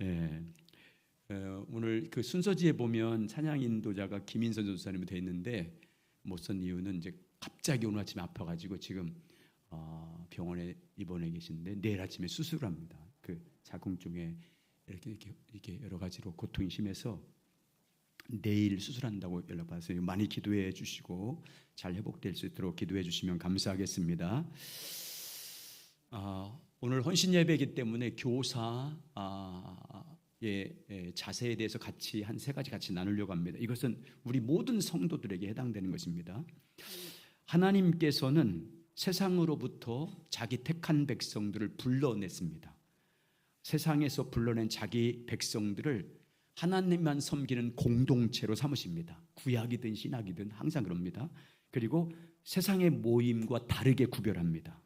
예. 오늘 그 순서지에 보면 찬양 인도자가 김인선 전사님이 되어 있는데 못 쓴 이유는 이제 갑자기 오늘 아침에 아파가지고 지금 병원에 입원해 계신데 내일 아침에 수술을 합니다. 그 자궁중에 이렇게 여러 가지로 고통이 심해서 내일 수술한다고 연락받았어요. 많이 기도해 주시고 잘 회복될 수 있도록 기도해 주시면 감사하겠습니다. 오늘 헌신 예배이기 때문에 교사의 자세에 대해서 같이 한 세 가지 같이 나누려고 합니다. 이것은 우리 모든 성도들에게 해당되는 것입니다. 하나님께서는 세상으로부터 자기 택한 백성들을 불러냈습니다. 세상에서 불러낸 자기 백성들을 하나님만 섬기는 공동체로 삼으십니다. 구약이든 신약이든 항상 그럽니다. 그리고 세상의 모임과 다르게 구별합니다.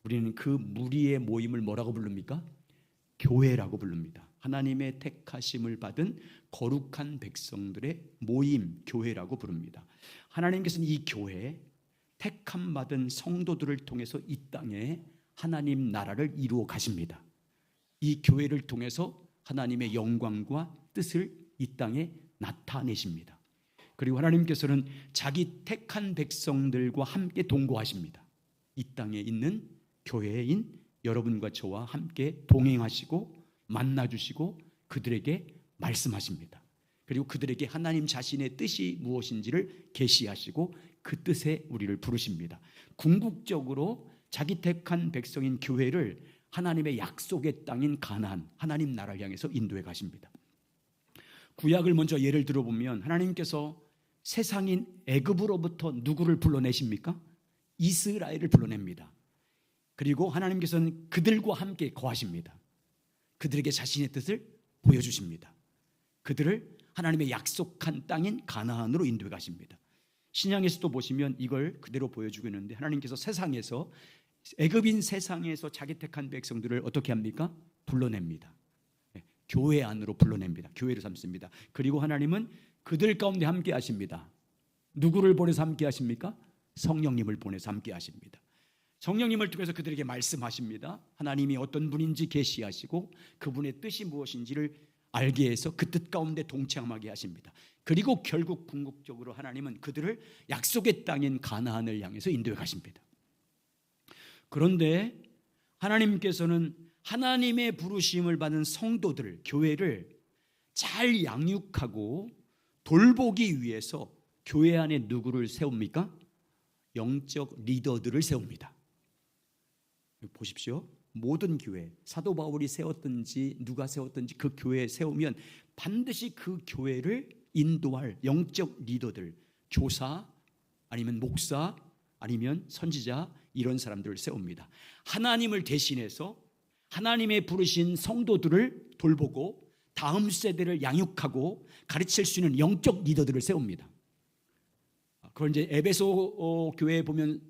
우리는 그 무리의 모임을 뭐라고 부릅니까? 교회라고 부릅니다. 하나님의 택하심을 받은 거룩한 백성들의 모임, 교회라고 부릅니다. 하나님께서는 이 교회, 택함 받은 성도들을 통해서 이 땅에 하나님 나라를 이루어 가십니다. 이 교회를 통해서 하나님의 영광과 뜻을 이 땅에 나타내십니다. 그리고 하나님께서는 자기 택한 백성들과 함께 동거하십니다. 이 땅에 있는 교회인 여러분과 저와 함께 동행하시고 만나주시고 그들에게 말씀하십니다. 그리고 그들에게 하나님 자신의 뜻이 무엇인지를 계시하시고 그 뜻에 우리를 부르십니다. 궁극적으로 자기 택한 백성인 교회를 하나님의 약속의 땅인 가나안, 하나님 나라를 향해서 인도해 가십니다. 구약을 먼저 예를 들어보면 하나님께서 세상인 애굽으로부터 누구를 불러내십니까? 이스라엘을 불러냅니다. 그리고 하나님께서는 그들과 함께 거하십니다. 그들에게 자신의 뜻을 보여주십니다. 그들을 하나님의 약속한 땅인 가나안으로 인도해 가십니다. 신약에서도 보시면 이걸 그대로 보여주고 있는데 하나님께서 세상에서 애굽인 세상에서 자기 택한 백성들을 어떻게 합니까? 불러냅니다. 교회 안으로 불러냅니다. 교회를 삼습니다. 그리고 하나님은 그들 가운데 함께 하십니다. 누구를 보내서 함께 하십니까? 성령님을 보내서 함께 하십니다. 성령님을 통해서 그들에게 말씀하십니다. 하나님이 어떤 분인지 계시하시고 그분의 뜻이 무엇인지를 알게 해서 그 뜻 가운데 동참하게 하십니다. 그리고 결국 궁극적으로 하나님은 그들을 약속의 땅인 가나안을 향해서 인도해 가십니다. 그런데 하나님께서는 하나님의 부르심을 받은 성도들, 교회를 잘 양육하고 돌보기 위해서 교회 안에 누구를 세웁니까? 영적 리더들을 세웁니다. 보십시오. 모든 교회, 사도 바울이 세웠든지 누가 세웠든지 그 교회에 세우면 반드시 그 교회를 인도할 영적 리더들, 교사 아니면 목사 아니면 선지자 이런 사람들을 세웁니다. 하나님을 대신해서 하나님의 부르신 성도들을 돌보고 다음 세대를 양육하고 가르칠 수 있는 영적 리더들을 세웁니다. 그걸 이제 에베소 교회에 보면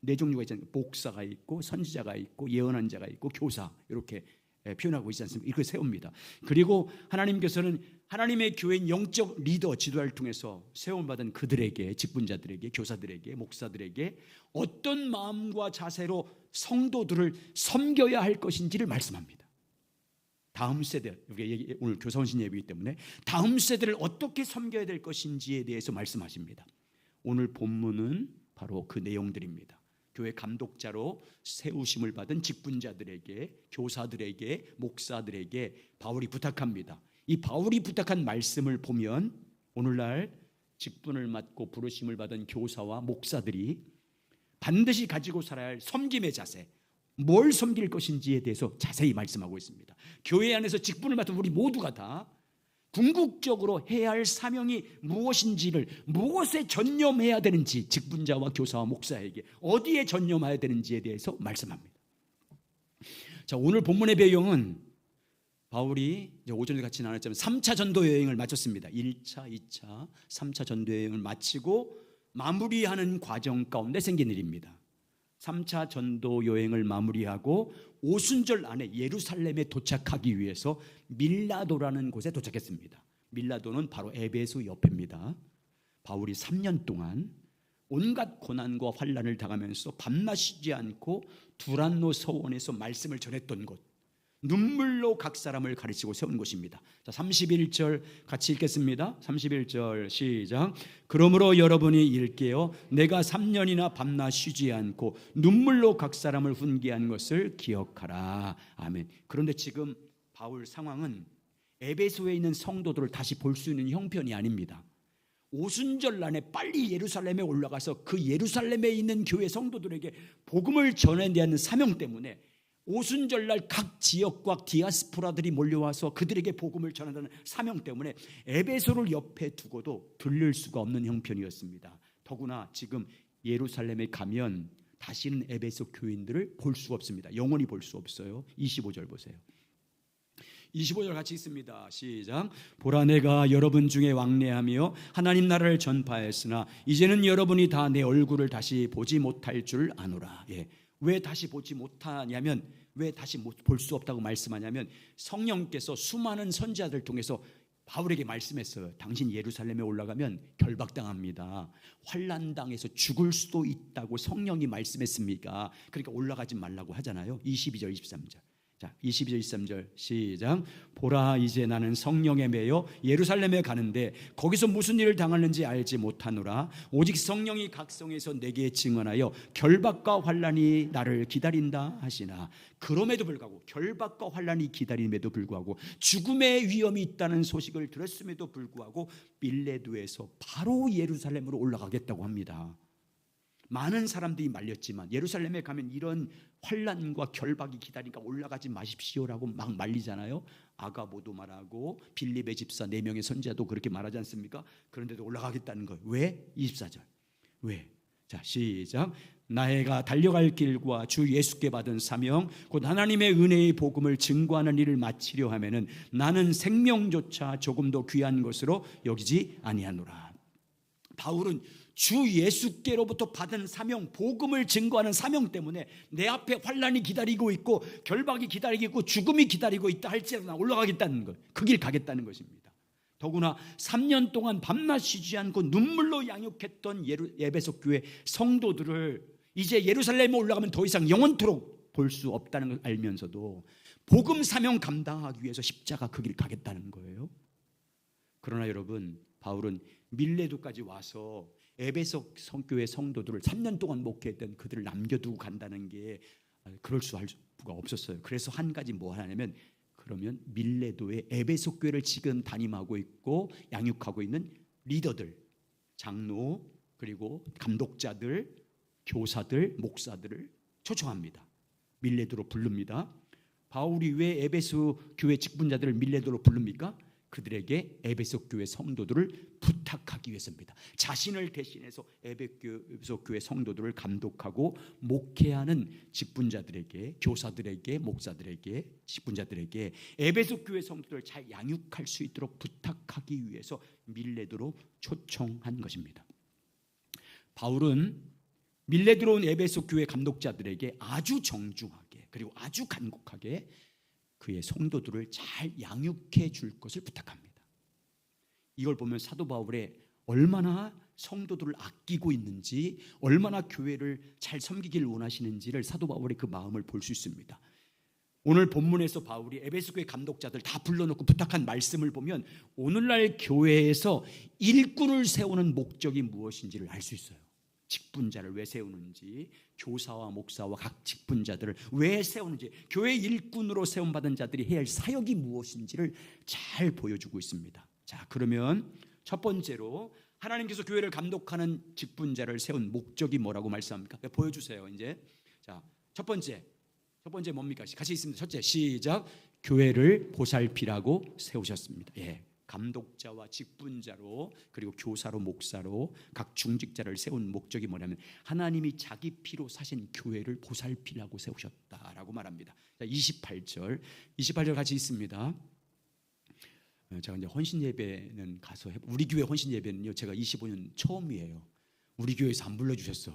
네 종류가 있잖아요. 목사가 있고 선지자가 있고 예언한 자가 있고 교사 이렇게 표현하고 있지 않습니까? 이걸 세웁니다. 그리고 하나님께서는 하나님의 교회인 영적 리더 지도를 통해서 세움받은 그들에게, 직분자들에게, 교사들에게, 목사들에게 어떤 마음과 자세로 성도들을 섬겨야 할 것인지를 말씀합니다. 다음 세대, 우리가 오늘 교사헌신 예배이기 때문에 다음 세대를 어떻게 섬겨야 될 것인지에 대해서 말씀하십니다. 오늘 본문은 바로 그 내용들입니다. 교회 감독자로 세우심을 받은 직분자들에게, 교사들에게, 목사들에게 바울이 부탁합니다. 이 바울이 부탁한 말씀을 보면 오늘날 직분을 맡고 부르심을 받은 교사와 목사들이 반드시 가지고 살아야 할 섬김의 자세, 뭘 섬길 것인지에 대해서 자세히 말씀하고 있습니다. 교회 안에서 직분을 맡은 우리 모두가 다 궁극적으로 해야 할 사명이 무엇인지를, 무엇에 전념해야 되는지, 직분자와 교사와 목사에게 어디에 전념해야 되는지에 대해서 말씀합니다. 자, 오늘 본문의 배경은 바울이 오전에 같이 나눴지만 3차 전도 여행을 마쳤습니다. 1차, 2차, 3차 전도 여행을 마치고 마무리하는 과정 가운데 생긴 일입니다. 3차 전도 여행을 마무리하고 오순절 안에 예루살렘에 도착하기 위해서 밀라도라는 곳에 도착했습니다. 밀라도는 바로 에베소 옆입니다. 바울이 3년 동안 온갖 고난과 환난을 당하면서 밤낮 쉬지 않고 두란노 서원에서 말씀을 전했던 곳, 눈물로 각 사람을 가르치고 세운 곳입니다. 자, 31절 같이 읽겠습니다. 31절 시작. 그러므로 여러분이 읽게요, 내가 3년이나 밤낮 쉬지 않고 눈물로 각 사람을 훈계한 것을 기억하라. 아멘. 그런데 지금 바울 상황은 에베소에 있는 성도들을 다시 볼 수 있는 형편이 아닙니다. 오순절날에 빨리 예루살렘에 올라가서 그 예루살렘에 있는 교회 성도들에게 복음을 전해야 하는 사명 때문에 오순절날 각 지역과 디아스포라들이 몰려와서 그들에게 복음을 전하는 사명 때문에 에베소를 옆에 두고도 들릴 수가 없는 형편이었습니다. 더구나 지금 예루살렘에 가면 다시는 에베소 교인들을 볼 수가 없습니다. 영원히 볼 수 없어요. 25절 보세요. 25절 같이 있습니다. 시작. 보라, 내가 여러분 중에 왕래하며 하나님 나라를 전파했으나 이제는 여러분이 다 내 얼굴을 다시 보지 못할 줄 아노라. 왜 다시 보지 못하냐면, 왜 다시 볼 수 없다고 말씀하냐면, 성령께서 수많은 선지자들 통해서 바울에게 말씀했어요. 당신 예루살렘에 올라가면 결박당합니다. 환난당해서 죽을 수도 있다고 성령이 말씀했습니까? 그러니까 올라가지 말라고 하잖아요. 22절 23절. 자, 22절 23절 시작. 보라, 이제 나는 성령에 매여 예루살렘에 가는데 거기서 무슨 일을 당하는지 알지 못하노라. 오직 성령이 각성에서 내게 증언하여 결박과 환난이 나를 기다린다 하시나. 그럼에도 불구하고, 결박과 환난이 기다림에도 불구하고, 죽음의 위험이 있다는 소식을 들었음에도 불구하고 밀레도에서 바로 예루살렘으로 올라가겠다고 합니다. 많은 사람들이 말렸지만 예루살렘에 가면 이런 환난과 결박이 기다리니까 올라가지 마십시오라고 막 말리잖아요. 아가보도 말하고 빌립의 집사 4명의 선지자도 그렇게 말하지 않습니까? 그런데도 올라가겠다는 거예요. 왜? 24절. 왜? 자, 시작. 나애가 달려갈 길과 주 예수께 받은 사명 곧 하나님의 은혜의 복음을 증거하는 일을 마치려 하면은 나는 생명조차 조금도 귀한 것으로 여기지 아니하노라. 바울은 주 예수께로부터 받은 사명, 복음을 증거하는 사명 때문에 내 앞에 환난이 기다리고 있고 결박이 기다리고 있고 죽음이 기다리고 있다 할지라도 나 올라가겠다는 것, 그 길 가겠다는 것입니다. 더구나 3년 동안 밤낮 쉬지 않고 눈물로 양육했던 에베소 교회 성도들을 이제 예루살렘에 올라가면 더 이상 영원토록 볼 수 없다는 걸 알면서도 복음 사명 감당하기 위해서 십자가 그 길 가겠다는 거예요. 그러나 여러분, 바울은 밀레도까지 와서 에베소 성교회 성도들을 3년 동안 목회했던 그들을 남겨두고 간다는 게 그럴 수가 없었어요. 그래서 한 가지 뭐 하냐면, 그러면 밀레도의 에베소 교회를 지금 담임하고 있고 양육하고 있는 리더들, 장로, 그리고 감독자들, 교사들, 목사들을 초청합니다. 밀레도로 부릅니다. 바울이 왜 에베소 교회 직분자들을 밀레도로 부릅니까? 그들에게 에베소 교회 성도들을 부탁하기 위해서입니다. 자신을 대신해서 에베소 교회 성도들을 감독하고 목회하는 직분자들에게, 교사들에게, 목사들에게, 직분자들에게 에베소 교회 성도들을 잘 양육할 수 있도록 부탁하기 위해서 밀레도로 초청한 것입니다. 바울은 밀레도로 온 에베소 교회 감독자들에게 아주 정중하게 그리고 아주 간곡하게 그의 성도들을 잘 양육해 줄 것을 부탁합니다. 이걸 보면 사도 바울의 얼마나 성도들을 아끼고 있는지, 얼마나 교회를 잘 섬기길 원하시는지를 사도 바울의 그 마음을 볼 수 있습니다. 오늘 본문에서 바울이 에베소 교회 감독자들 다 불러놓고 부탁한 말씀을 보면 오늘날 교회에서 일꾼을 세우는 목적이 무엇인지를 알 수 있어요. 직분자를 왜 세우는지, 교사와 목사와 각 직분자들을 왜 세우는지, 교회 일꾼으로 세움받은 자들이 해야 할 사역이 무엇인지를 잘 보여주고 있습니다. 자, 그러면 첫 번째로 하나님께서 교회를 감독하는 직분자를 세운 목적이 뭐라고 말씀합니까? 보여주세요. 이제 자, 첫 번째 뭡니까? 같이 있습니다. 첫째, 시작. 교회를 보살피라고 세우셨습니다. 감독자와 직분자로, 그리고 교사로, 목사로 각 중직자를 세운 목적이 뭐냐면 하나님이 자기 피로 사신 교회를 보살피라고 세우셨다라고 말합니다. 28절 같이 있습니다. 제가 이제 헌신 예배는 가서 우리 교회 헌신 예배는요, 제가 25년 처음이에요. 우리 교회에서 안 불러주셨어.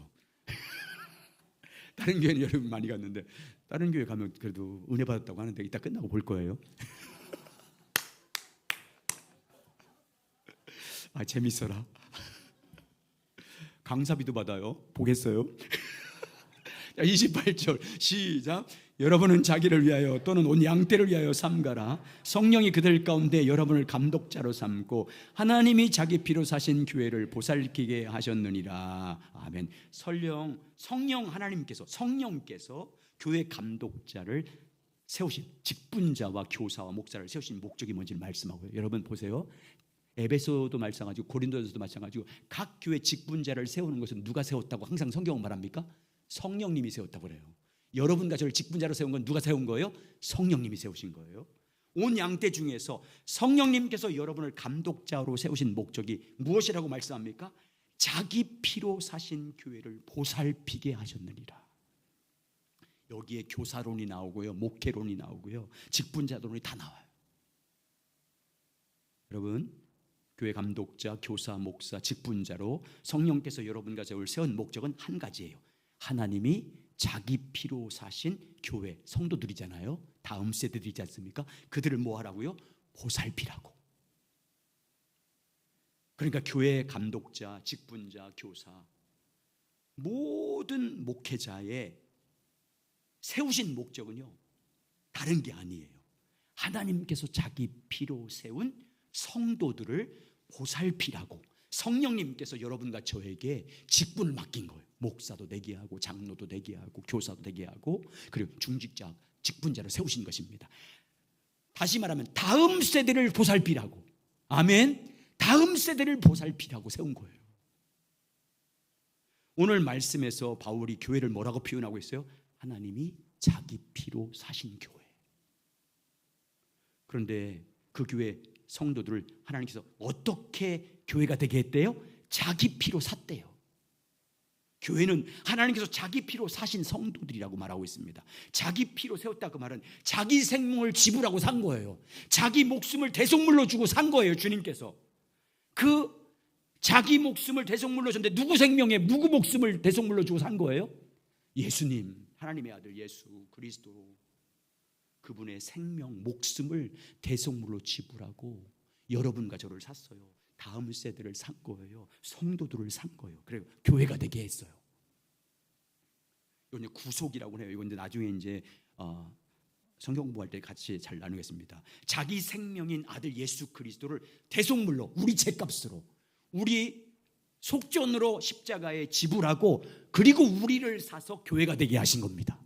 다른 교회는 여러분 많이 갔는데, 다른 교회 가면 그래도 은혜 받았다고 하는데 이따 끝나고 볼 거예요. 아, 재밌어라. 강사비도 받아요. 보겠어요? 28절 시작. 여러분은 자기를 위하여 또는 온 양떼를 위하여 삼가라. 성령이 그들 가운데 여러분을 감독자로 삼고 하나님이 자기 피로 사신 교회를 보살피게 하셨느니라. 아멘. 성령 하나님께서 성령께서 교회 감독자를 세우신, 직분자와 교사와 목사를 세우신 목적이 뭔지를 말씀하고요. 여러분 보세요. 에베소도 마찬가지고 고린도서도 마찬가지고 각 교회 직분자를 세우는 것은 누가 세웠다고 항상 성경은 말합니까? 성령님이 세웠다고 그래요. 여러분과 저를 직분자로 세운 건 누가 세운 거예요? 성령님이 세우신 거예요. 온 양떼 중에서 성령님께서 여러분을 감독자로 세우신 목적이 무엇이라고 말씀합니까? 자기 피로 사신 교회를 보살피게 하셨느니라. 여기에 교사론이 나오고요, 목회론이 나오고요, 직분자론이 다 나와요. 여러분, 교회 감독자, 교사, 목사, 직분자로 성령께서 여러분과 저를 세운 목적은 한 가지예요. 하나님이 자기 피로 사신 교회 성도들이잖아요. 다음 세대들이지 않습니까? 그들을 뭐 하라고요? 보살피라고. 그러니까 교회 감독자, 직분자, 교사, 모든 목회자의 세우신 목적은요, 다른 게 아니에요. 하나님께서 자기 피로 세운 성도들을 보살피라고 성령님께서 여러분과 저에게 직분을 맡긴 거예요. 목사도 되게 하고 장로도 되게 하고 교사도 되게 하고 그리고 중직자, 직분자를 세우신 것입니다. 다시 말하면 다음 세대를 보살피라고, 아멘, 다음 세대를 보살피라고 세운 거예요. 오늘 말씀에서 바울이 교회를 뭐라고 표현하고 있어요? 하나님이 자기 피로 사신 교회. 그런데 그 교회 성도들을 하나님께서 어떻게 교회가 되게 했대요? 자기 피로 샀대요. 교회는 하나님께서 자기 피로 사신 성도들이라고 말하고 있습니다. 자기 피로 세웠다 그 말은 자기 생명을 지불하고 산 거예요. 자기 목숨을 대속물로 주고 산 거예요. 주님께서 그 자기 목숨을 대속물로 줬는데 누구 생명에 누구 목숨을 대속물로 주고 산 거예요? 예수님, 하나님의 아들 예수 그리스도, 그분의 생명, 목숨을 대속물로 지불하고 여러분과 저를 샀어요. 다음 세대를 산 거예요. 성도들을 산 거예요. 그래서 교회가 되게 했어요. 이건 구속이라고 해요. 이건 나중에 이제 성경 공부할 때 같이 잘 나누겠습니다. 자기 생명인 아들 예수 그리스도를 대속물로, 우리 죄값으로, 우리 속전으로 십자가에 지불하고 그리고 우리를 사서 교회가 되게 하신 겁니다.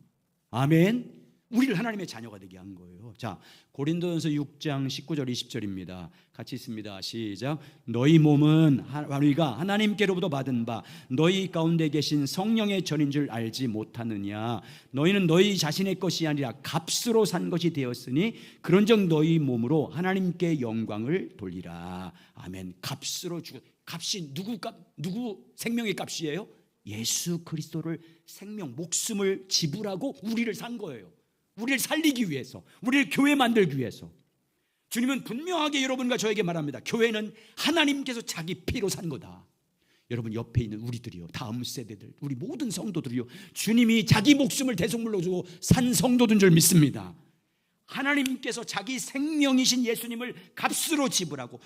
아멘. 우리를 하나님의 자녀가 되게 한 거예요. 자, 고린도전서 6장 19절 20절입니다. 같이 있습니다. 시작. 너희 몸은 우리가 하나님께로부터 받은 바 너희 가운데 계신 성령의 전인 줄 알지 못하느냐. 너희는 너희 자신의 것이 아니라 값으로 산 것이 되었으니 그런즉 너희 몸으로 하나님께 영광을 돌리라. 아멘. 값으로 주고, 값이 누구 생명의 값이에요? 예수 그리스도를 생명, 목숨을 지불하고 우리를 산 거예요. 우리를 살리기 위해서, 우리를 교회 만들기 위해서. 주님은 분명하게 여러분과 저에게 말합니다. 교회는 하나님께서 자기 피로 산 거다. 여러분 옆에 있는 우리들이요, 다음 세대들, 우리 모든 성도들이요, 주님이 자기 목숨을 대속물로 주고 산 성도들인 줄 믿습니다. 하나님께서 자기 생명이신 예수님을 값으로 지불하고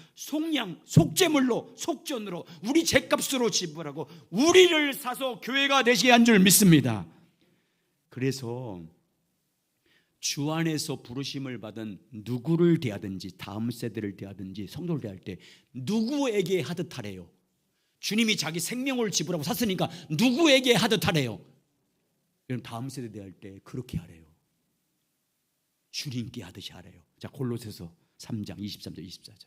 속죄물로, 속전으로 우리 죄값으로 지불하고 우리를 사서 교회가 되시게 한 줄 믿습니다. 그래서 주 안에서 부르심을 받은 누구를 대하든지, 다음 세대를 대하든지 성도를 대할 때 누구에게 하듯 하래요? 주님이 자기 생명을 지불하고 샀으니까 누구에게 하듯 하래요? 여러분, 다음 세대 대할 때 그렇게 하래요. 주님께 하듯이 하래요. 자, 골로새서 3장 23절 24절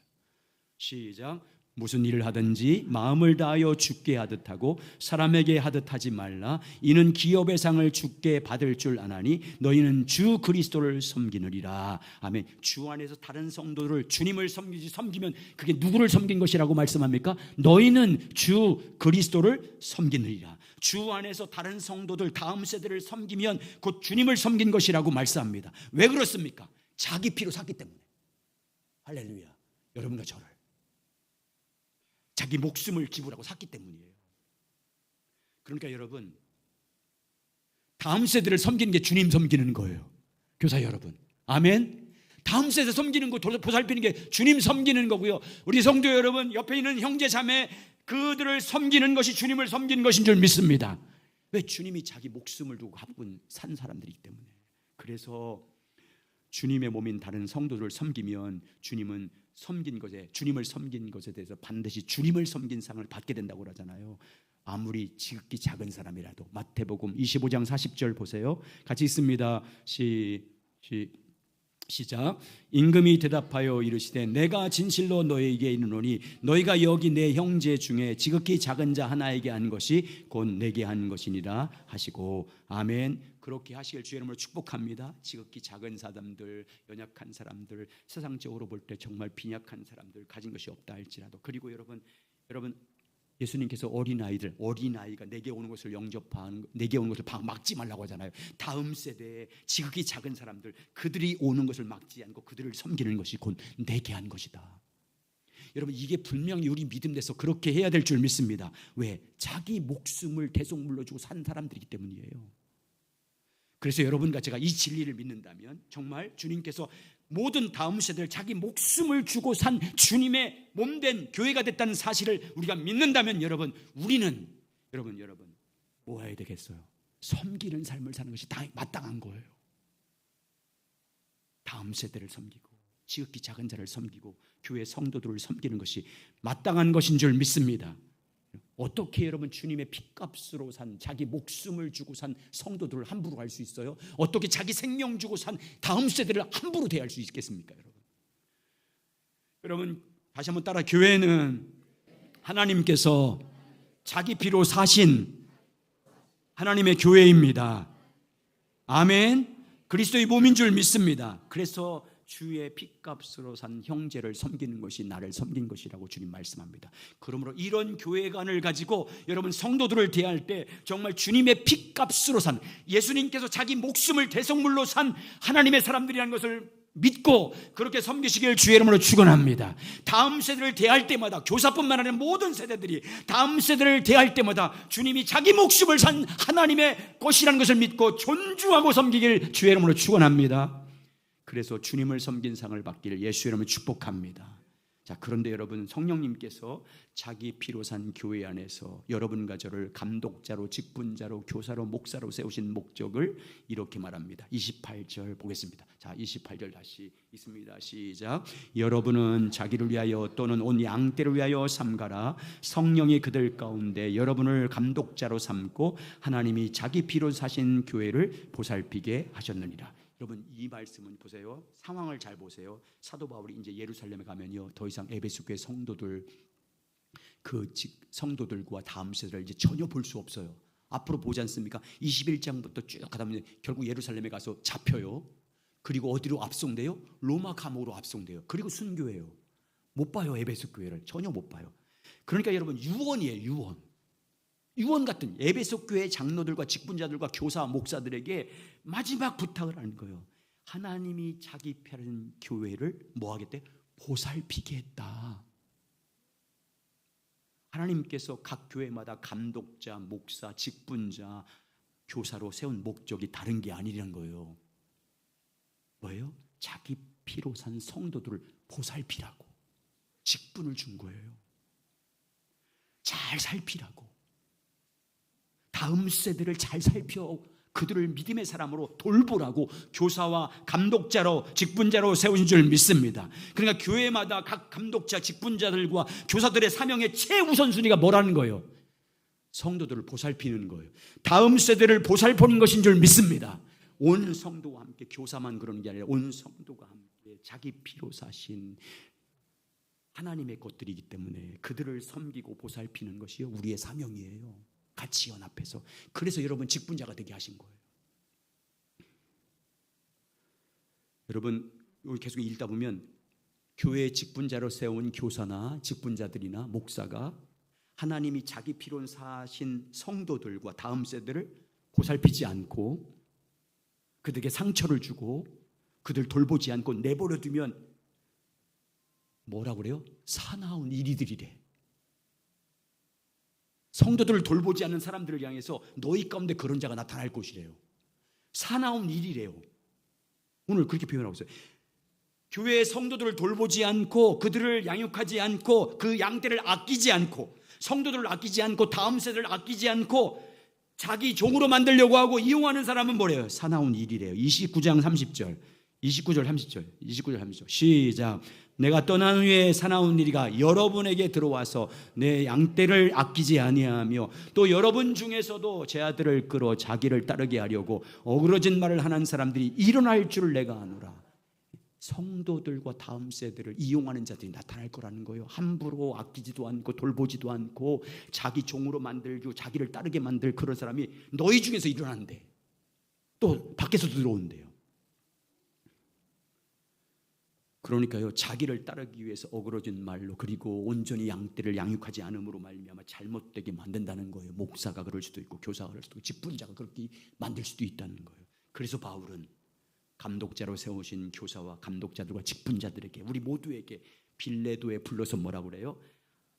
시작. 무슨 일을 하든지 마음을 다하여 주께 하듯 하고 사람에게 하듯 하지 말라. 이는 기업의 상을 주께 받을 줄 아나니 너희는 주 그리스도를 섬기느리라. 아멘. 주 안에서 다른 성도를, 주님을 섬기면 그게 누구를 섬긴 것이라고 말씀합니까? 너희는 주 그리스도를 섬기느리라. 주 안에서 다른 성도들, 다음 세대를 섬기면 곧 주님을 섬긴 것이라고 말씀합니다. 왜 그렇습니까? 자기 피로 샀기 때문에. 할렐루야. 여러분과 저를 자기 목숨을 지불하고 샀기 때문이에요. 그러니까 여러분, 다음 세대를 섬기는 게 주님 섬기는 거예요. 교사 여러분, 아멘. 다음 세대 섬기는 거, 보살피는 게 주님 섬기는 거고요. 우리 성도 여러분, 옆에 있는 형제 자매, 그들을 섬기는 것이 주님을 섬기는 것인 줄 믿습니다. 왜? 주님이 자기 목숨을 두고 산 사람들이기 때문에. 그래서 주님의 몸인 다른 성도들을 섬기면 주님을 섬긴 것에 대해서 반드시 주님을 섬긴 상을 받게 된다고 그러잖아요. 아무리 지극히 작은 사람이라도. 마태복음 25장 40절 보세요. 같이 있습니다. 시작. 임금이 대답하여 이르시되 내가 진실로 너희에게 이르노니 너희가 여기 내 형제 중에 지극히 작은 자 하나에게 한 것이 곧 내게 한 것이니라 하시고. 아멘. 그렇게 하시길 주의 이름으로 축복합니다. 지극히 작은 사람들, 연약한 사람들, 세상적으로 볼 때 정말 빈약한 사람들, 가진 것이 없다 할지라도. 그리고 여러분 예수님께서 어린아이가 내게 오는 것을 영접하는, 내게 오는 것을 막지 말라고 하잖아요. 다음 세대에 지극히 작은 사람들, 그들이 오는 것을 막지 않고 그들을 섬기는 것이 곧 내게 한 것이다. 여러분, 이게 분명히 우리 믿음 내서 그렇게 해야 될 줄 믿습니다. 왜? 자기 목숨을 대속물로 주고 산 사람들이기 때문이에요. 그래서 여러분과 제가 이 진리를 믿는다면 정말 주님께서 모든 다음 세대를 자기 목숨을 주고 산 주님의 몸된 교회가 됐다는 사실을 우리가 믿는다면 우리는 뭐 해야 되겠어요? 섬기는 삶을 사는 것이 마땅한 거예요. 다음 세대를 섬기고 지극히 작은 자를 섬기고 교회 성도들을 섬기는 것이 마땅한 것인 줄 믿습니다. 어떻게 여러분 주님의 핏값으로 산, 자기 목숨을 주고 산 성도들을 함부로 할 수 있어요? 어떻게 자기 생명 주고 산 다음 세대를 함부로 대할 수 있겠습니까? 여러분 다시 한번 따라, 교회는 하나님께서 자기 피로 사신 하나님의 교회입니다. 아멘. 그리스도의 몸인 줄 믿습니다. 그래서 주의 핏값으로 산 형제를 섬기는 것이 나를 섬긴 것이라고 주님 말씀합니다. 그러므로 이런 교회관을 가지고 여러분 성도들을 대할 때 정말 주님의 핏값으로 산, 예수님께서 자기 목숨을 대속물로 산 하나님의 사람들이라는 것을 믿고 그렇게 섬기시길 주의 이름으로 축원합니다. 다음 세대를 대할 때마다, 교사뿐만 아니라 모든 세대들이 다음 세대를 대할 때마다 주님이 자기 목숨을 산 하나님의 것이라는 것을 믿고 존중하고 섬기길 주의 이름으로 축원합니다. 그래서 주님을 섬긴 상을 받기를 예수의 이름으로 축복합니다. 자, 그런데 여러분, 성령님께서 자기 피로 산 교회 안에서 여러분과 저를 감독자로, 직분자로, 교사로, 목사로 세우신 목적을 이렇게 말합니다. 28절 보겠습니다. 자, 28절 다시 있습니다. 시작. 여러분은 자기를 위하여 또는 온 양떼를 위하여 삼가라. 성령이 그들 가운데 여러분을 감독자로 삼고 하나님이 자기 피로 사신 교회를 보살피게 하셨느니라. 여러분, 이 말씀은 보세요. 상황을 잘 보세요. 사도 바울이 이제 예루살렘에 가면요, 더 이상 에베소 교회 성도들, 성도들과 다음 세대를 이제 전혀 볼 수 없어요. 앞으로 보지 않습니까? 21장부터 쭉 가다 보면 결국 예루살렘에 가서 잡혀요. 그리고 어디로 압송돼요? 로마 감옥으로 압송돼요. 그리고 순교해요. 못 봐요. 에베소 교회를 전혀 못 봐요. 그러니까 여러분, 유언이에요. 유언 같은 에베소 교회 장로들과 직분자들과 교사, 목사들에게 마지막 부탁을 하는 거예요. 하나님이 자기 편한 교회를 뭐 하겠대? 보살피게 했다. 하나님께서 각 교회마다 감독자, 목사, 직분자, 교사로 세운 목적이 다른 게 아니라는 거예요. 뭐예요? 자기 피로 산 성도들을 보살피라고 직분을 준 거예요. 잘 살피라고. 다음 세대를 잘 살펴 그들을 믿음의 사람으로 돌보라고 교사와 감독자로, 직분자로 세우신 줄 믿습니다. 그러니까 교회마다 각 감독자, 직분자들과 교사들의 사명의 최우선순위가 뭐라는 거예요? 성도들을 보살피는 거예요. 다음 세대를 보살피는 것인 줄 믿습니다. 온 성도와 함께, 교사만 그러는 게 아니라 온 성도가 함께 자기 피로 사신 하나님의 것들이기 때문에 그들을 섬기고 보살피는 것이 우리의 사명이에요. 같이 연합해서. 그래서 여러분 직분자가 되게 하신 거예요. 여러분, 여기 계속 읽다 보면 교회의 직분자로 세운 교사나 직분자들이나 목사가 하나님이 자기 피로 사신 성도들과 다음 세대를 보살피지 않고 그들에게 상처를 주고 그들 돌보지 않고 내버려 두면 뭐라고 그래요? 사나운 일이들이래. 성도들을 돌보지 않는 사람들을 향해서 너희 가운데 그런 자가 나타날 것이래요. 사나운 일이래요. 오늘 그렇게 표현하고 있어요. 교회의 성도들을 돌보지 않고 그들을 양육하지 않고 그 양떼를 아끼지 않고 성도들을 아끼지 않고 다음 세대를 아끼지 않고 자기 종으로 만들려고 하고 이용하는 사람은 뭐래요? 사나운 일이래요. 29장 30절. 29절 30절. 29절 30절. 시작. 내가 떠난 후에 사나운 일이가 여러분에게 들어와서 내 양떼를 아끼지 아니하며 또 여러분 중에서도 제 아들을 끌어 자기를 따르게 하려고 어그러진 말을 하는 사람들이 일어날 줄을 내가 아노라. 성도들과 다음 세대를 이용하는 자들이 나타날 거라는 거예요. 함부로 아끼지도 않고 돌보지도 않고 자기 종으로 만들고 자기를 따르게 만들 그런 사람이 너희 중에서 일어난대. 또 밖에서도 들어온대요. 그러니까요, 자기를 따르기 위해서 어그러진 말로 그리고 온전히 양떼를 양육하지 않음으로 말미암아 잘못되게 만든다는 거예요. 목사가 그럴 수도 있고 교사가 그럴 수도 있고 직분자가 그렇게 만들 수도 있다는 거예요. 그래서 바울은 감독자로 세우신 교사와 감독자들과 직분자들에게 우리 모두에게 빌레도에 불러서 뭐라고 그래요?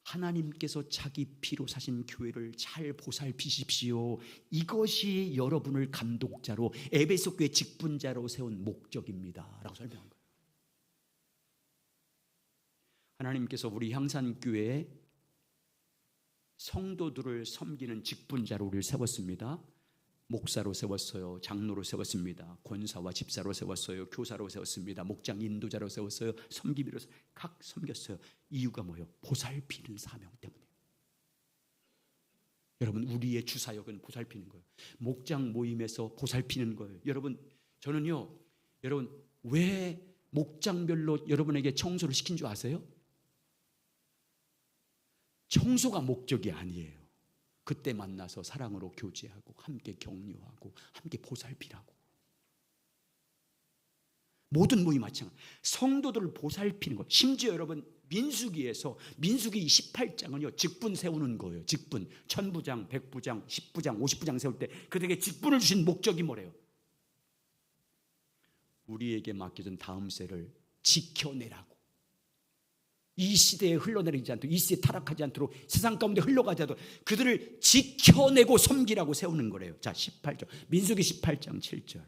하나님께서 자기 피로 사신 교회를 잘 보살피십시오. 이것이 여러분을 감독자로 에베소 교회 직분자로 세운 목적입니다 라고 설명한 거예요. 하나님께서 우리 향산교회에 성도들을 섬기는 직분자로 우리를 세웠습니다. 목사로 세웠어요. 장로로 세웠습니다. 권사와 집사로 세웠어요. 교사로 세웠습니다. 목장 인도자로 세웠어요. 섬기비로 각 섬겼어요. 이유가 뭐예요? 보살피는 사명 때문에. 여러분, 우리의 주사역은 보살피는 거예요. 목장 모임에서 보살피는 거예요. 여러분, 저는요, 여러분 왜 목장별로 여러분에게 청소를 시킨 줄 아세요? 청소가 목적이 아니에요. 그때 만나서 사랑으로 교제하고 함께 격려하고 함께 보살피라고. 모든 모임 마찬가지. 성도들을 보살피는 것. 심지어 여러분 민수기에서 민수기 18장은요 직분 세우는 거예요. 직분. 1000부장, 100부장, 10부장, 50부장 세울 때 그들에게 직분을 주신 목적이 뭐래요? 우리에게 맡겨진 다음 세를 지켜내라고. 이 시대에 흘러내리지 않도록, 이 시대에 타락하지 않도록, 세상 가운데 흘러가지 않도록 그들을 지켜내고 섬기라고 세우는 거래요. 자, 18절 민수기 18장 7절.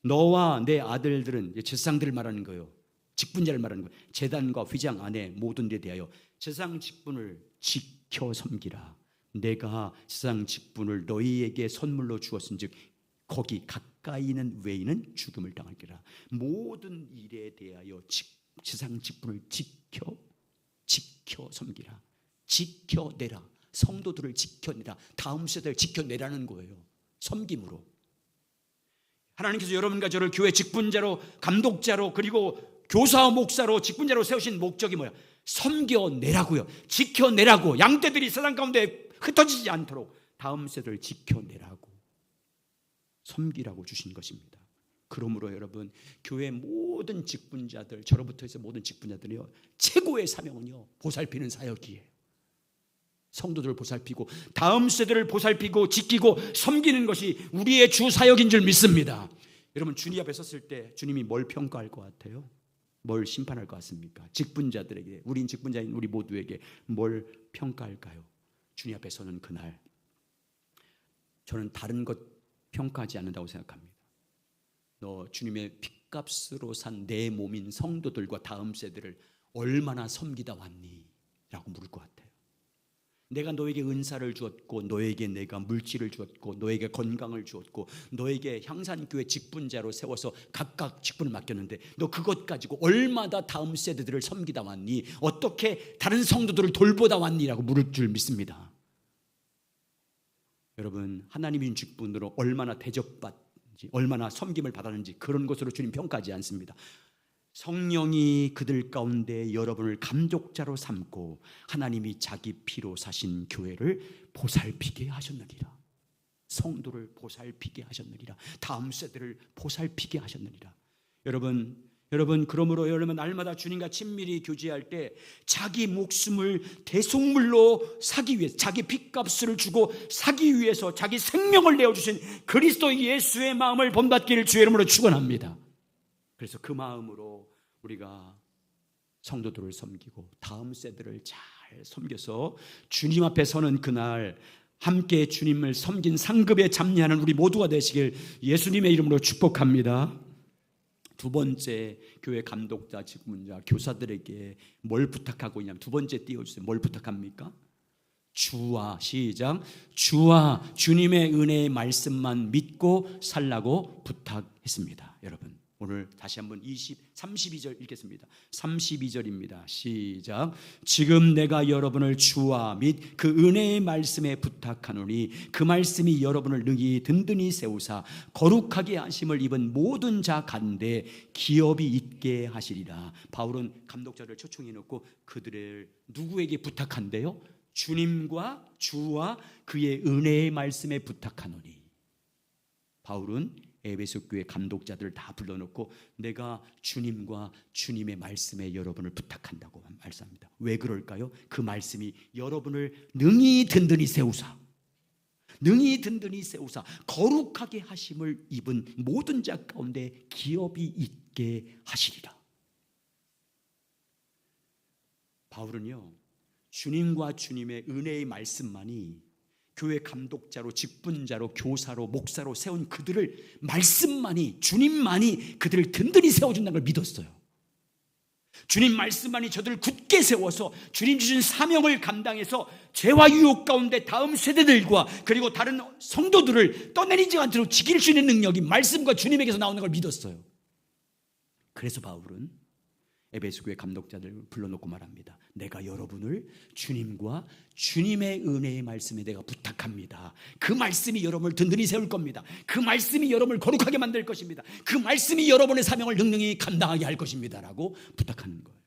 너와 내 아들들은, 제사장들을 말하는 거예요. 직분자를 말하는 거예요. 제단과 휘장 안에 모든 데 대하여 제사장 직분을 지켜 섬기라. 내가 제사장 직분을 너희에게 선물로 주었은즉 거기 가까이 있는 외인은 죽음을 당할기라. 모든 일에 대하여 제사장 직분을 지켜 섬기라. 지켜내라. 성도들을 지켜내라. 다음 세대를 지켜내라는 거예요. 섬김으로. 하나님께서 여러분과 저를 교회 직분자로, 감독자로, 그리고 교사와 목사로, 직분자로 세우신 목적이 뭐야? 섬겨내라고요. 지켜내라고. 양떼들이 세상 가운데 흩어지지 않도록 다음 세대를 지켜내라고, 섬기라고 주신 것입니다. 그러므로 여러분, 교회 모든 직분자들, 저로부터 해서 모든 직분자들이요, 최고의 사명은요 보살피는 사역이에요. 성도들을 보살피고 다음 세대를 보살피고 지키고 섬기는 것이 우리의 주 사역인 줄 믿습니다. 여러분, 주님 앞에 섰을 때 주님이 뭘 평가할 것 같아요? 뭘 심판할 것 같습니까? 직분자들에게, 우린 직분자인 우리 모두에게 뭘 평가할까요? 주님 앞에 서는 그날 저는 다른 것 평가하지 않는다고 생각합니다. 너 주님의 핏값으로 산 내 몸인 성도들과 다음 세대를 얼마나 섬기다 왔니? 라고 물을 것 같아요. 내가 너에게 은사를 주었고, 너에게 내가 물질을 주었고, 너에게 건강을 주었고, 너에게 향산교회 직분자로 세워서 각각 직분을 맡겼는데 너 그것 가지고 얼마나 다음 세대들을 섬기다 왔니? 어떻게 다른 성도들을 돌보다 왔니? 라고 물을 줄 믿습니다. 여러분, 하나님의 직분으로 얼마나 대접받, 얼마나 섬김을 받았는지 그런 것으로 주님 평가하지 않습니다. 성령이 그들 가운데 여러분을 감독자로 삼고 하나님이 자기 피로 사신 교회를 보살피게 하셨느니라. 성도를 보살피게 하셨느니라. 다음 세대를 보살피게 하셨느니라. 여러분, 그러므로 여러분 날마다 주님과 친밀히 교제할 때 자기 목숨을 대속물로 사기 위해서, 자기 핏값을 주고 사기 위해서 자기 생명을 내어주신 그리스도 예수의 마음을 본받기를 주의 이름으로 축원합니다. 그래서 그 마음으로 우리가 성도들을 섬기고 다음 세대를 잘 섬겨서 주님 앞에 서는 그날 함께 주님을 섬긴 상급에 참여하는 우리 모두가 되시길 예수님의 이름으로 축복합니다. 두 번째, 교회 감독자, 직분자, 교사들에게 뭘 부탁하고 있냐면, 두 번째 띄워주세요. 뭘 부탁합니까? 주와 시작 주와 주님의 은혜의 말씀만 믿고 살라고 부탁했습니다. 여러분 오늘 다시 한번 32절 읽겠습니다. 32절입니다. 시작. 지금 내가 여러분을 주와 및 그 은혜의 말씀에 부탁하노니 그 말씀이 여러분을 능히 든든히 세우사 거룩하게 하심을 입은 모든 자 간대 기업이 있게 하시리라. 바울은 감독자를 초청해 놓고 그들을 누구에게 부탁한대요? 주님과 주와 그의 은혜의 말씀에 부탁하노니. 바울은 에베소 교회 감독자들을 다 불러놓고 내가 주님과 주님의 말씀에 여러분을 부탁한다고 말씀합니다. 왜 그럴까요? 그 말씀이 여러분을 능히 든든히 세우사 거룩하게 하심을 입은 모든 자 가운데 기업이 있게 하시리라. 바울은요 주님과 주님의 은혜의 말씀만이 교회 감독자로 직분자로 교사로 목사로 세운 그들을 말씀만이 주님만이 그들을 든든히 세워준다는 걸 믿었어요. 주님 말씀만이 저들을 굳게 세워서 주님 주신 사명을 감당해서 죄와 유혹 가운데 다음 세대들과 그리고 다른 성도들을 떠내리지 않도록 지킬 수 있는 능력이 말씀과 주님에게서 나오는 걸 믿었어요. 그래서 바울은 에베소 교회 감독자들을 불러놓고 말합니다. 내가 여러분을 주님과 주님의 은혜의 말씀에 내가 부탁합니다. 그 말씀이 여러분을 든든히 세울 겁니다. 그 말씀이 여러분을 거룩하게 만들 것입니다. 그 말씀이 여러분의 사명을 능히 감당하게 할 것입니다 라고 부탁하는 거예요.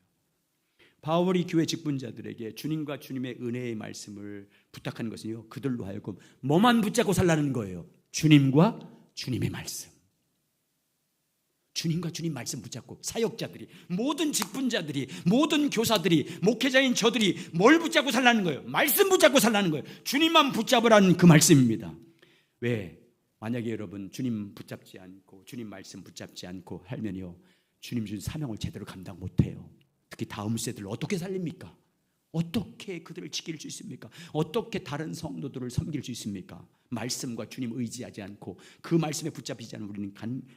바울이 교회 직분자들에게 주님과 주님의 은혜의 말씀을 부탁하는 것은요 그들로 하여금 뭐만 붙잡고 살라는 거예요? 주님과 주님의 말씀. 주님과 주님 말씀 붙잡고 사역자들이 모든 직분자들이 모든 교사들이 목회자인 저들이 뭘 붙잡고 살라는 거예요? 말씀 붙잡고 살라는 거예요. 주님만 붙잡으라는 그 말씀입니다. 왜? 만약에 여러분 주님 붙잡지 않고 주님 말씀 붙잡지 않고 하면요 주님 주신 사명을 제대로 감당 못해요. 특히 다음 세대를 어떻게 살립니까? 어떻게 그들을 지킬 수 있습니까? 어떻게 다른 성도들을 섬길 수 있습니까? 말씀과 주님 의지하지 않고 그 말씀에 붙잡히지 않으면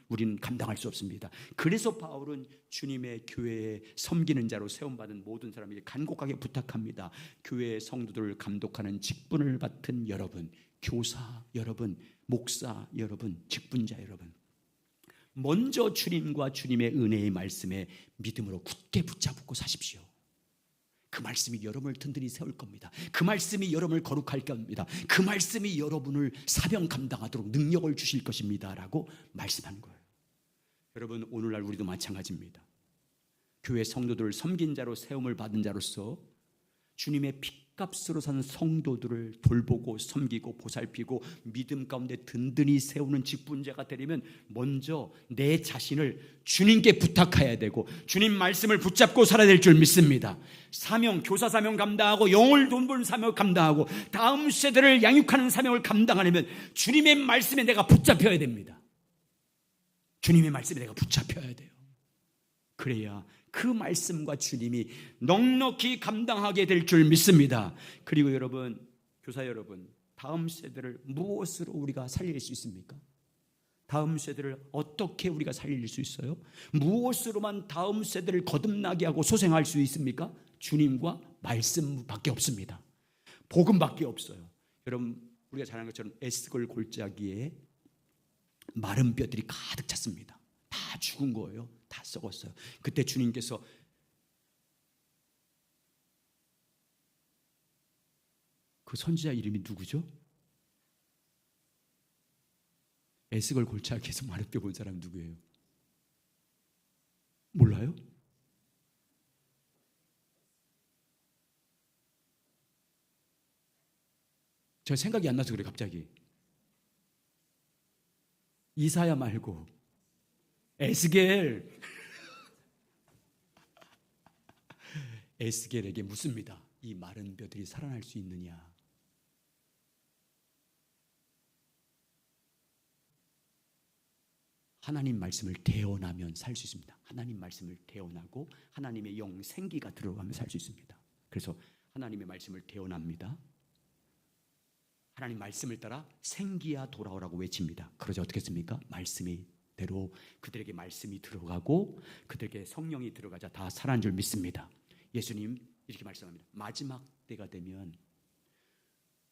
우리는 감당할 수 없습니다. 그래서 바울은 주님의 교회에 섬기는 자로 세움받은 모든 사람에게 간곡하게 부탁합니다. 교회의 성도들을 감독하는 직분을 맡은 여러분, 교사 여러분, 목사 여러분, 직분자 여러분, 먼저 주님과 주님의 은혜의 말씀에 믿음으로 굳게 붙잡고 사십시오. 그 말씀이 여러분을 든든히 세울 겁니다. 그 말씀이 여러분을 거룩할 겁니다. 그 말씀이 여러분을 사명 감당하도록 능력을 주실 것입니다 라고 말씀하는 거예요. 여러분 오늘날 우리도 마찬가지입니다. 교회 성도들을 섬긴 자로 세움을 받은 자로서 주님의 핏값으로 사는 성도들을 돌보고 섬기고 보살피고 믿음 가운데 든든히 세우는 직분자가 되려면 먼저 내 자신을 주님께 부탁해야 되고 주님 말씀을 붙잡고 살아야 될 줄 믿습니다. 사명, 교사 사명 감당하고 영을 돈버는 사명을 감당하고 다음 세대를 양육하는 사명을 감당하려면 주님의 말씀에 내가 붙잡혀야 됩니다. 주님의 말씀에 내가 붙잡혀야 돼요. 그래야 그 말씀과 주님이 넉넉히 감당하게 될 줄 믿습니다. 그리고 여러분, 교사 여러분, 다음 세대를 무엇으로 우리가 살릴 수 있습니까? 다음 세대를 어떻게 우리가 살릴 수 있어요? 무엇으로만 다음 세대를 거듭나게 하고 소생할 수 있습니까? 주님과 말씀밖에 없습니다. 복음밖에 없어요. 여러분 우리가 잘 아는 것처럼 에스겔 골짜기에 마른 뼈들이 가득 찼습니다. 다 죽은 거예요. 다 썩었어요. 그때 주님께서 그 선지자 이름이 누구죠? 에스겔 골짜기에서 마른 뼈 본 사람 누구예요? 몰라요? 저 생각이 안 나서 그래 갑자기. 이사야 말고 에스겔. 에스겔에게 묻습니다. 이 마른 뼈들이 살아날 수 있느냐? 하나님 말씀을 대언하면 살 수 있습니다. 하나님 말씀을 대언하고 하나님의 영 생기가 들어가면 살 수 있습니다. 그래서 하나님의 말씀을 대언합니다. 하나님 말씀을 따라 생기야 돌아오라고 외칩니다. 그러자 어떻게 했습니까? 말씀이 대로 그들에게 말씀이 들어가고 그들에게 성령이 들어가자 다 살아난 줄 믿습니다. 예수님 이렇게 말씀합니다. 마지막 때가 되면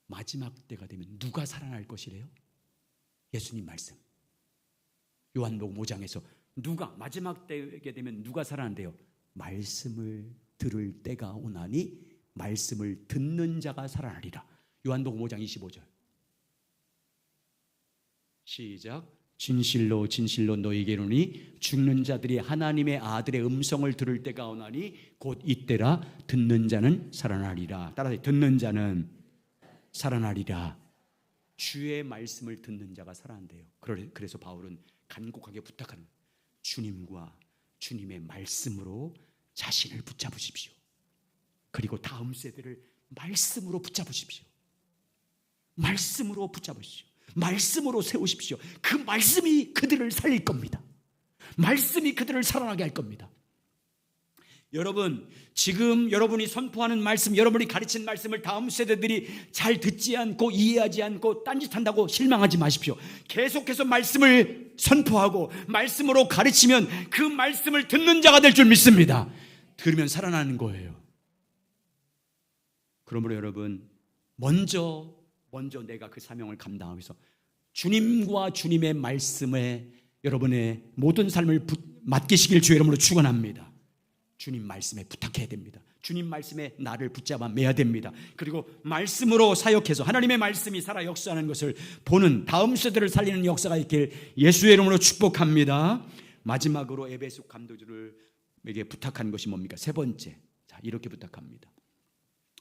마지막 때가 되면 누가 살아날 것이래요? 예수님 말씀. 요한복음 5장에서 누가 마지막 때가 되면 누가 살아난대요? 말씀을 들을 때가 오나니 말씀을 듣는 자가 살아나리라. 요한복음 5장 25절. 시작. 진실로 진실로 너희에게 이르노니 죽는 자들이 하나님의 아들의 음성을 들을 때가 오나니 곧 이때라. 듣는 자는 살아나리라. 따라서 듣는 자는 살아나리라. 주의 말씀을 듣는 자가 살아난대요. 그래서 바울은 간곡하게 부탁하는 거예요. 주님과 주님의 말씀으로 자신을 붙잡으십시오. 그리고 다음 세대를 말씀으로 붙잡으십시오. 말씀으로 붙잡으십시오. 말씀으로 세우십시오. 그 말씀이 그들을 살릴 겁니다. 말씀이 그들을 살아나게 할 겁니다. 여러분, 지금 여러분이 선포하는 말씀, 여러분이 가르친 말씀을 다음 세대들이 잘 듣지 않고 이해하지 않고 딴짓한다고 실망하지 마십시오. 계속해서 말씀을 선포하고 말씀으로 가르치면 그 말씀을 듣는 자가 될 줄 믿습니다. 들으면 살아나는 거예요. 그러므로 여러분, 먼저 내가 그 사명을 감당하기 위해서 주님과 주님의 말씀에 여러분의 모든 삶을 맡기시길 주의 이름으로 축원합니다. 주님 말씀에 부탁해야 됩니다. 주님 말씀에 나를 붙잡아 매야 됩니다. 그리고 말씀으로 사역해서 하나님의 말씀이 살아 역사하는 것을 보는 다음 세대를 살리는 역사가 있길 예수의 이름으로 축복합니다. 마지막으로 에베소 감독들에게 부탁한 것이 뭡니까? 세 번째, 자, 이렇게 부탁합니다.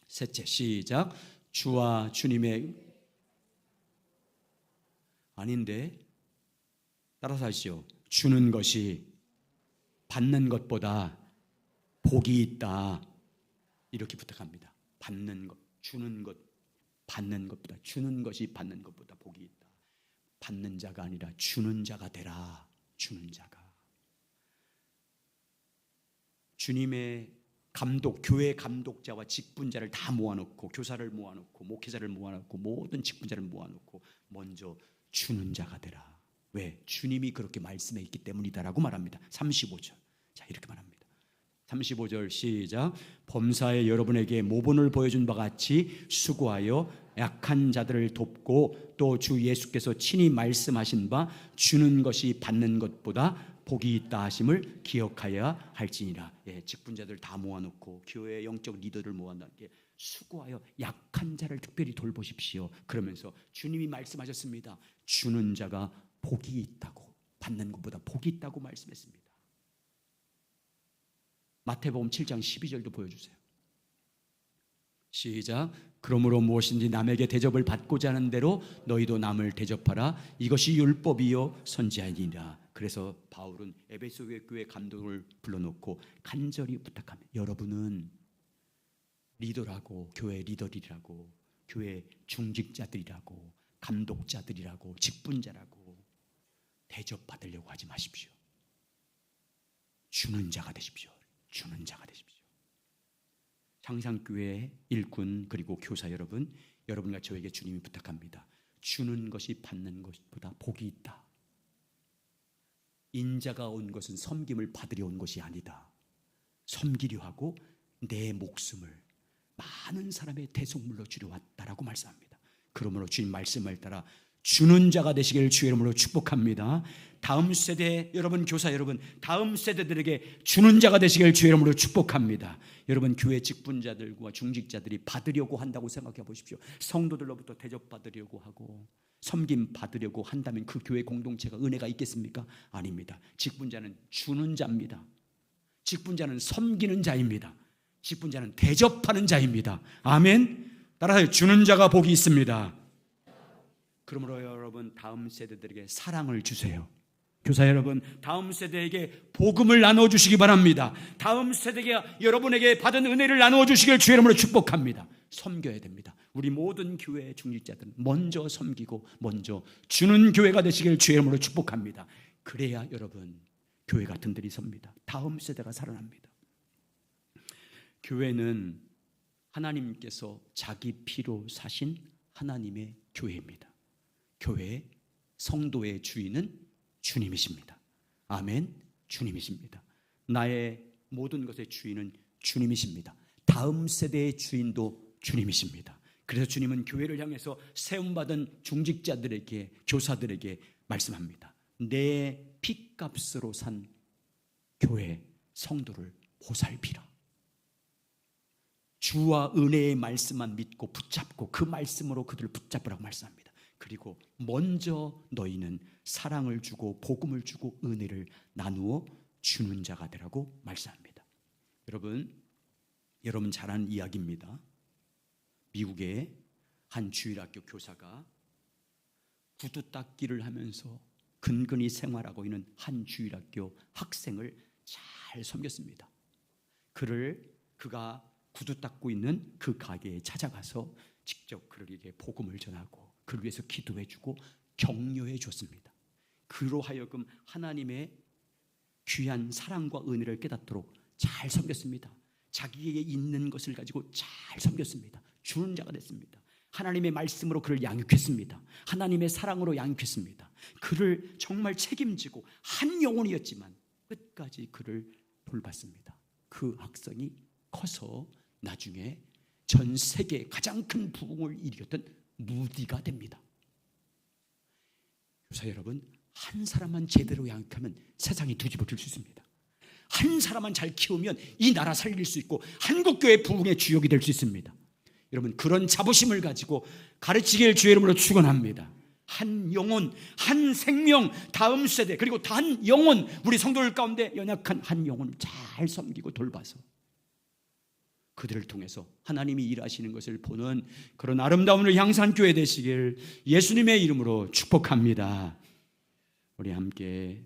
셋째, 시작. 주와 주님의 아닌데 따라서 하시오. 주는 것이 받는 것보다 복이 있다. 이렇게 부탁합니다. 받는 것, 주는 것, 받는 것보다, 주는 것이 받는 것보다 복이 있다. 받는 자가 아니라 주는 자가 되라. 주는 자가. 주님의 감독, 교회 감독자와 직분자를 다 모아놓고, 교사를 모아놓고, 목회자를 모아놓고, 모든 직분자를 모아놓고 먼저 주는 자가 되라. 왜? 주님이 그렇게 말씀해 있기 때문이다라고 말합니다. 35절. 자, 이렇게 말합니다. 35절 시작. 범사에 여러분에게 모본을 보여준 바 같이 수고하여 약한 자들을 돕고 또 주 예수께서 친히 말씀하신 바 주는 것이 받는 것보다 복이 있다 하심을 기억하여야 할지니라. 예, 직분자들 다 모아놓고 교회의 영적 리더를 모아놓게 수고하여 약한 자를 특별히 돌보십시오. 그러면서 주님이 말씀하셨습니다. 주는 자가 복이 있다고, 받는 것보다 복이 있다고 말씀했습니다. 마태복음 7장 12절도 보여주세요. 시작. 그러므로 무엇인지 남에게 대접을 받고자 하는 대로 너희도 남을 대접하라. 이것이 율법이요 선지자니라. 그래서 바울은 에베소 교회 감독을 불러놓고 간절히 부탁합니다. 여러분은 리더라고, 교회 리더들이라고, 교회 중직자들이라고, 감독자들이라고, 직분자라고 대접받으려고 하지 마십시오. 주는 자가 되십시오. 주는 자가 되십시오. 향상교회 일꾼 그리고 교사 여러분, 여러분과 저에게 주님이 부탁합니다. 주는 것이 받는 것보다 복이 있다. 인자가 온 것은 섬김을 받으려 온 것이 아니다. 섬기려 하고 내 목숨을 많은 사람의 대속물로 주려 왔다라고 말씀합니다. 그러므로 주님 말씀을 따라 주는 자가 되시길 주의 이름으로 축복합니다. 다음 세대 여러분, 교사 여러분, 다음 세대들에게 주는 자가 되시길 주의 이름으로 축복합니다. 여러분, 교회 직분자들과 중직자들이 받으려고 한다고 생각해 보십시오. 성도들로부터 대접받으려고 하고 섬김 받으려고 한다면 그 교회 공동체가 은혜가 있겠습니까? 아닙니다. 직분자는 주는 자입니다. 직분자는 섬기는 자입니다. 직분자는 대접하는 자입니다. 아멘. 따라서 주는 자가 복이 있습니다. 그러므로 여러분, 다음 세대들에게 사랑을 주세요. 교사 여러분, 다음 세대에게 복음을 나누어 주시기 바랍니다. 다음 세대가 여러분에게 받은 은혜를 나누어 주시길 주의 이름으로 축복합니다. 섬겨야 됩니다. 우리 모든 교회 중직자들은 먼저 섬기고 먼저 주는 교회가 되시길 주의 이름으로 축복합니다. 그래야 여러분, 교회가 든든히 섭니다. 다음 세대가 살아납니다. 교회는 하나님께서 자기 피로 사신 하나님의 교회입니다. 교회 성도의 주인은 주님이십니다. 아멘. 주님이십니다. 나의 모든 것의 주인은 주님이십니다. 다음 세대의 주인도 주님이십니다. 그래서 주님은 교회를 향해서 세움받은 중직자들에게, 교사들에게 말씀합니다. 내 핏값으로 산 교회 성도를 보살피라. 주와 은혜의 말씀만 믿고 붙잡고 그 말씀으로 그들을 붙잡으라고 말씀합니다. 그리고 먼저 너희는 사랑을 주고 복음을 주고 은혜를 나누어 주는 자가 되라고 말씀합니다. 여러분 잘 아는 이야기입니다. 미국의 한 주일학교 교사가 구두 닦기를 하면서 근근히 생활하고 있는 한 주일학교 학생을 잘 섬겼습니다. 그가 구두 닦고 있는 그 가게에 찾아가서 직접 그에게 복음을 전하고 그를 위해서 기도해주고 격려해 줬습니다. 그로 하여금 하나님의 귀한 사랑과 은혜를 깨닫도록 잘 섬겼습니다. 자기에게 있는 것을 가지고 잘 섬겼습니다. 주는 자가 됐습니다. 하나님의 말씀으로 그를 양육했습니다. 하나님의 사랑으로 양육했습니다. 그를 정말 책임지고 한 영혼이었지만 끝까지 그를 돌봤습니다. 그 학생이 커서 나중에 전 세계 가장 큰 부흥을 일으켰던 무디가 됩니다. 교사 여러분, 한 사람만 제대로 양육하면 세상이 뒤집어질 수 있습니다. 한 사람만 잘 키우면 이 나라 살릴 수 있고 한국교회 부흥의 주역이 될 수 있습니다. 여러분, 그런 자부심을 가지고 가르치길 주의 이름으로 축원합니다. 한 영혼, 한 생명, 다음 세대, 그리고 한 영혼, 우리 성도들 가운데 연약한 한 영혼을 잘 섬기고 돌봐서 그들을 통해서 하나님이 일하시는 것을 보는 그런 아름다움을 향상한 교회 되시길 예수님의 이름으로 축복합니다. 우리 함께